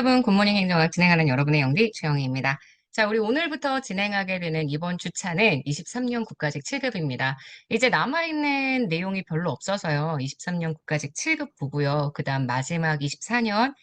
여러분, 굿모닝 행정학 진행하는 여러분의 영디 최영희입니다. 자, 우리 오늘부터 진행하게 되는 이번 주차는 23년 국가직 7급입니다. 이제 남아있는 내용이 별로 없어서요. 23년 국가직 7급 보고요. 그 다음 마지막 23년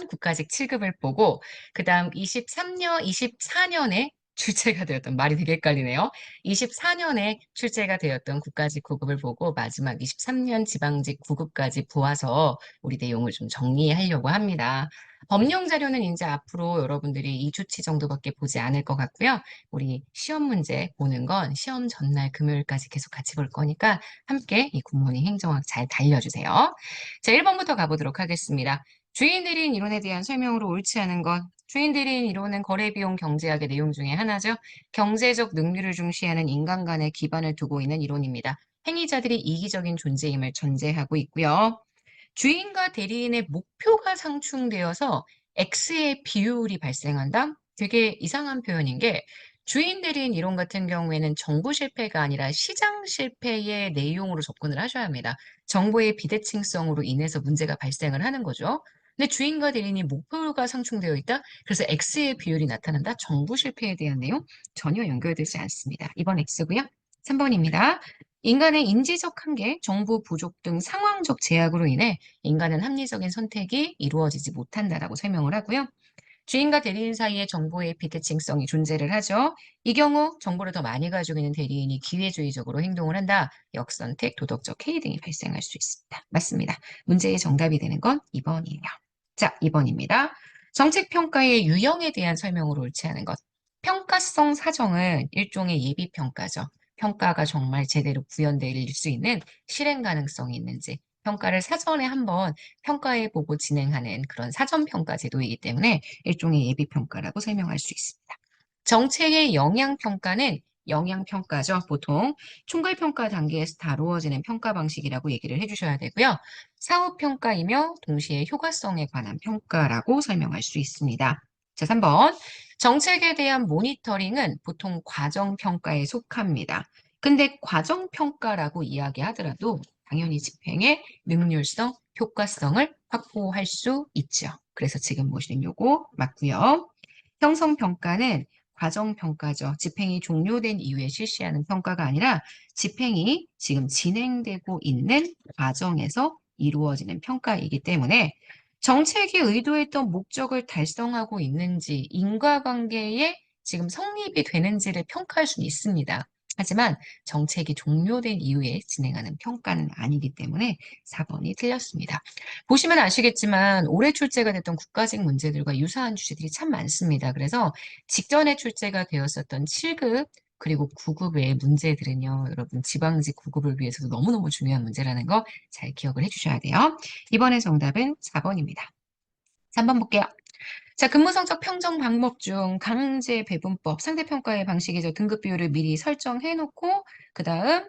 국가직 7급을 보고, 그 다음 24년에 출제가 되었던, 말이 되게 헷갈리네요. 24년에 출제가 되었던 국가직 9급을 보고 마지막 23년 지방직 9급까지 보아서 우리 내용을 좀 정리하려고 합니다. 법령 자료는 이제 앞으로 여러분들이 2주치 정도밖에 보지 않을 것 같고요. 우리 시험 문제 보는 건 시험 전날 금요일까지 계속 같이 볼 거니까 함께 이 굿모닝 행정학 잘 달려주세요. 자, 1번부터 가보도록 하겠습니다. 주인 대리인 이론에 대한 설명으로 옳지 않은 것. 주인 대리인 이론은 거래비용 경제학의 내용 중에 하나죠. 경제적 능률을 중시하는 인간 간의 기반을 두고 있는 이론입니다. 행위자들이 이기적인 존재임을 전제하고 있고요. 주인과 대리인의 목표가 상충되어서 X의 비율이 발생한다? 되게 이상한 표현인 게 주인 대리인 이론 같은 경우에는 정부 실패가 아니라 시장 실패의 내용으로 접근을 하셔야 합니다. 정보의 비대칭성으로 인해서 문제가 발생을 하는 거죠. 근데 주인과 대리인이 목표가 상충되어 있다? 그래서 X의 비율이 나타난다? 정부 실패에 대한 내용 전혀 연결되지 않습니다. 이번 X고요. 3번입니다. 인간의 인지적 한계, 정보 부족 등 상황적 제약으로 인해 인간은 합리적인 선택이 이루어지지 못한다라고 설명을 하고요. 주인과 대리인 사이의 정보의 비대칭성이 존재를 하죠. 이 경우 정보를 더 많이 가지고 있는 대리인이 기회주의적으로 행동을 한다. 역선택, 도덕적 해이 등이 발생할 수 있습니다. 맞습니다. 문제의 정답이 되는 건 2번이에요. 자, 2번입니다. 정책평가의 유형에 대한 설명으로 옳지 않은 것. 평가성 사정은 일종의 예비평가죠. 평가가 정말 제대로 구현될 수 있는 실행 가능성이 있는지, 평가를 사전에 한번 평가해보고 진행하는 그런 사전평가 제도이기 때문에 일종의 예비평가라고 설명할 수 있습니다. 정책의 영향평가는 영향평가죠. 보통 총괄평가 단계에서 다루어지는 평가 방식이라고 얘기를 해주셔야 되고요. 사후평가이며 동시에 효과성에 관한 평가라고 설명할 수 있습니다. 자, 3번. 정책에 대한 모니터링은 보통 과정평가에 속합니다. 근데 과정평가라고 이야기하더라도 당연히 집행의 능률성, 효과성을 확보할 수 있죠. 그래서 지금 보시는 요거 맞고요. 형성평가는 과정평가죠. 집행이 종료된 이후에 실시하는 평가가 아니라 집행이 지금 진행되고 있는 과정에서 이루어지는 평가이기 때문에 정책이 의도했던 목적을 달성하고 있는지 인과관계에 지금 성립이 되는지를 평가할 수는 있습니다. 하지만 정책이 종료된 이후에 진행하는 평가는 아니기 때문에 4번이 틀렸습니다. 보시면 아시겠지만 올해 출제가 됐던 국가직 문제들과 유사한 주제들이 참 많습니다. 그래서 직전에 출제가 되었었던 7급 그리고 9급의 문제들은요. 여러분 지방직 9급을 위해서도 너무너무 중요한 문제라는 거 잘 기억을 해주셔야 돼요. 이번에 정답은 4번입니다. 3번 볼게요. 자, 근무성적 평정 방법 중 강제 배분법, 상대평가의 방식이죠. 등급 비율을 미리 설정해 놓고 그 다음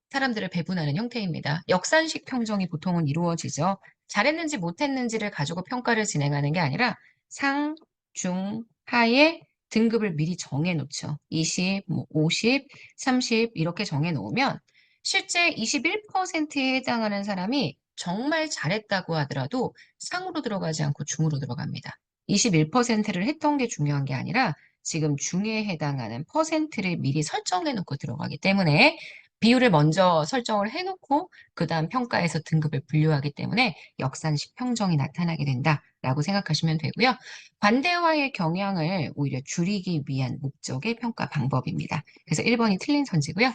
사람들을 배분하는 형태입니다. 역산식 평정이 보통은 이루어지죠. 잘했는지 못했는지를 가지고 평가를 진행하는 게 아니라 상, 중, 하의 등급을 미리 정해 놓죠. 20, 50, 30 이렇게 정해 놓으면 실제 21%에 해당하는 사람이 정말 잘했다고 하더라도 상으로 들어가지 않고 중으로 들어갑니다. 21%를 했던 게 중요한 게 아니라 지금 중에 해당하는 퍼센트를 미리 설정해 놓고 들어가기 때문에 비율을 먼저 설정을 해놓고 그 다음 평가에서 등급을 분류하기 때문에 역산식 평정이 나타나게 된다라고 생각하시면 되고요. 관대화의 경향을 오히려 줄이기 위한 목적의 평가 방법입니다. 그래서 1번이 틀린 선지고요.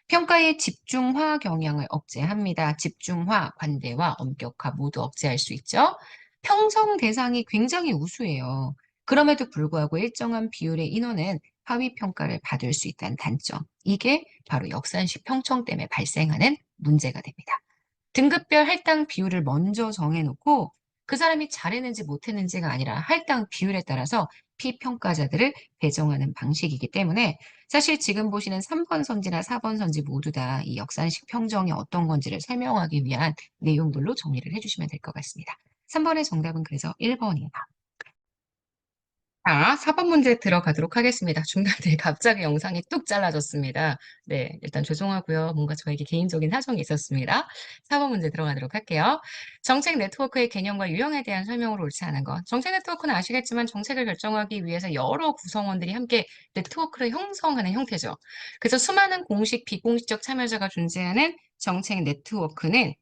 평가의 집중화 경향을 억제합니다. 집중화, 관대화, 엄격화 모두 억제할 수 있죠. 평성 대상이 굉장히 우수해요. 그럼에도 불구하고 일정한 비율의 인원은 하위 평가를 받을 수 있다는 단점. 이게 바로 역산식 평정 때문에 발생하는 문제가 됩니다. 등급별 할당 비율을 먼저 정해놓고 그 사람이 잘했는지 못했는지가 아니라 할당 비율에 따라서 피평가자들을 배정하는 방식이기 때문에 사실 지금 보시는 3번 선지나 4번 선지 모두 다 이 역산식 평정이 어떤 건지를 설명하기 위한 내용들로 정리를 해주시면 될 것 같습니다. 3번의 정답은 그래서 1번이에요. 자, 4번 문제 들어가도록 하겠습니다. 중간에 갑자기 영상이 뚝 잘라졌습니다. 네, 일단 죄송하고요. 뭔가 저에게 개인적인 사정이 있었습니다. 4번 문제 들어가도록 할게요. 정책 네트워크의 개념과 유형에 대한 설명으로 옳지 않은 것. 정책 네트워크는 아시겠지만 정책을 결정하기 위해서 여러 구성원들이 함께 네트워크를 형성하는 형태죠. 그래서 수많은 공식, 비공식적 참여자가 존재하는 정책 네트워크는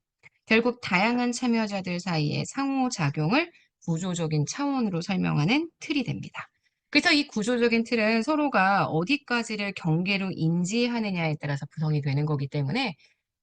결국 다양한 참여자들 사이의 상호작용을 구조적인 차원으로 설명하는 틀이 됩니다. 그래서 이 구조적인 틀은 서로가 어디까지를 경계로 인지하느냐에 따라서 구성이 되는 거기 때문에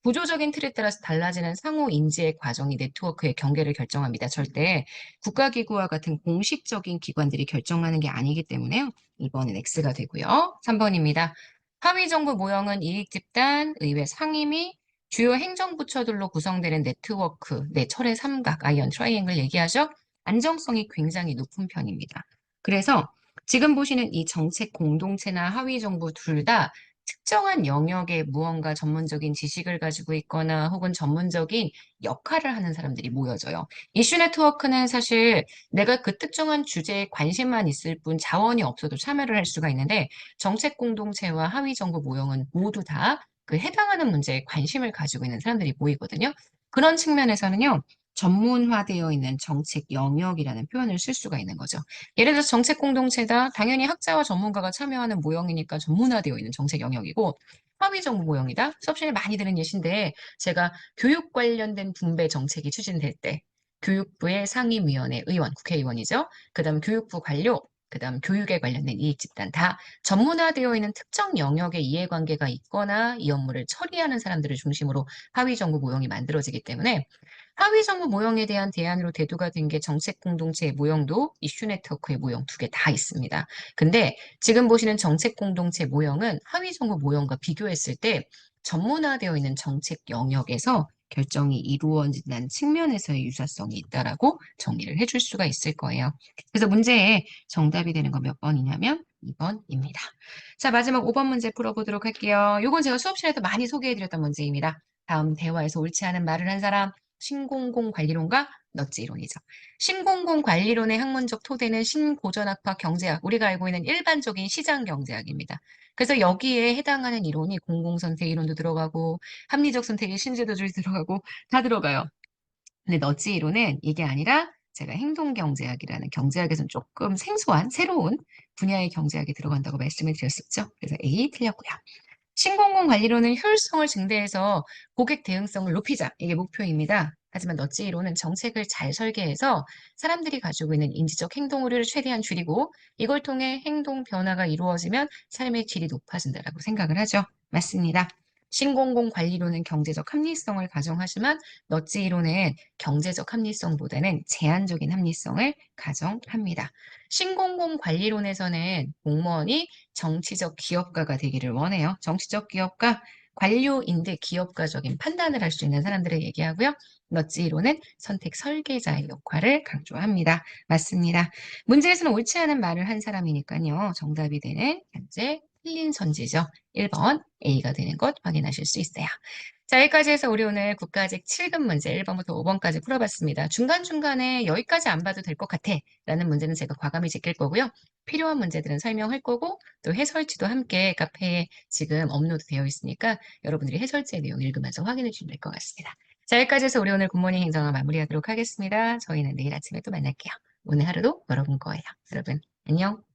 구조적인 틀에 따라서 달라지는 상호 인지의 과정이 네트워크의 경계를 결정합니다. 절대 국가기구와 같은 공식적인 기관들이 결정하는 게 아니기 때문에요. 2번은 X가 되고요. 3번입니다. 하위정부 모형은 이익집단, 의회 상임위, 주요 행정부처들로 구성되는 네트워크, 네, 철의 삼각, 아이언 트라이앵글 얘기하죠? 안정성이 굉장히 높은 편입니다. 그래서 지금 보시는 이 정책 공동체나 하위 정부 둘 다 특정한 영역에 무언가 전문적인 지식을 가지고 있거나 혹은 전문적인 역할을 하는 사람들이 모여져요. 이슈 네트워크는 사실 내가 그 특정한 주제에 관심만 있을 뿐 자원이 없어도 참여를 할 수가 있는데 정책 공동체와 하위 정부 모형은 모두 다 그 해당하는 문제에 관심을 가지고 있는 사람들이 모이거든요. 그런 측면에서는요. 전문화되어 있는 정책 영역이라는 표현을 쓸 수가 있는 거죠. 예를 들어서 정책 공동체다. 당연히 학자와 전문가가 참여하는 모형이니까 전문화되어 있는 정책 영역이고 하위 정부 모형이다. 수업 시간에 많이 들은 예시인데 제가 교육 관련된 분배 정책이 추진될 때 교육부의 상임위원회 의원, 국회의원이죠. 그다음 교육부 관료, 그다음 교육에 관련된 이익집단 다 전문화되어 있는 특정 영역의 이해관계가 있거나 이 업무를 처리하는 사람들을 중심으로 하위 정부 모형이 만들어지기 때문에 하위 정부 모형에 대한 대안으로 대두가 된 게 정책 공동체의 모형도 이슈 네트워크의 모형 두 개 다 있습니다. 근데 지금 보시는 정책 공동체 모형은 하위 정부 모형과 비교했을 때 전문화되어 있는 정책 영역에서 결정이 이루어진다는 측면에서의 유사성이 있다라고 정리를 해줄 수가 있을 거예요. 그래서 문제에 정답이 되는 건 몇 번이냐면 2번입니다. 자, 마지막 5번 문제 풀어보도록 할게요. 이건 제가 수업 시간에도 많이 소개해드렸던 문제입니다. 다음 대화에서 옳지 않은 말을 한 사람, 신공공 관리론과 넛지 이론이죠. 신공공 관리론의 학문적 토대는 신고전학파 경제학, 우리가 알고 있는 일반적인 시장 경제학입니다. 그래서 여기에 해당하는 이론이 공공선택 이론도 들어가고 합리적 선택의 신제도주의 들어가고 다 들어가요. 근데 넛지 이론은 이게 아니라 제가 행동경제학이라는 경제학에서는 조금 생소한 새로운 분야의 경제학이 들어간다고 말씀을 드렸었죠. 그래서 A 틀렸고요. 신공공 관리로는 효율성을 증대해서 고객 대응성을 높이자. 이게 목표입니다. 하지만 넛지 이론은 정책을 잘 설계해서 사람들이 가지고 있는 인지적 행동 오류를 최대한 줄이고 이걸 통해 행동 변화가 이루어지면 삶의 질이 높아진다라고 생각을 하죠. 맞습니다. 신공공 관리로는 경제적 합리성을 가정하지만 넛지 이론은 경제적 합리성보다는 제한적인 합리성을 가정합니다. 신공공 관리론에서는 공무원이 정치적 기업가가 되기를 원해요. 정치적 기업가, 관료인데 기업가적인 판단을 할 수 있는 사람들을 얘기하고요. 넛지 이론은 선택 설계자의 역할을 강조합니다. 맞습니다. 문제에서는 옳지 않은 말을 한 사람이니까요. 정답이 되는 현재 틀린 선지죠. 1번 A가 되는 것 확인하실 수 있어요. 자, 여기까지 해서 우리 오늘 국가직 7급 문제 1번부터 5번까지 풀어봤습니다. 중간중간에 여기까지 안 봐도 될 것 같아 라는 문제는 제가 과감히 제낄 거고요. 필요한 문제들은 설명할 거고 또 해설지도 함께 카페에 지금 업로드 되어 있으니까 여러분들이 해설지의 내용 읽으면서 확인해 주시면 될 것 같습니다. 자, 여기까지 해서 우리 오늘 굿모닝 행정을 마무리하도록 하겠습니다. 저희는 내일 아침에 또 만날게요. 오늘 하루도 여러분 거예요. 여러분 안녕.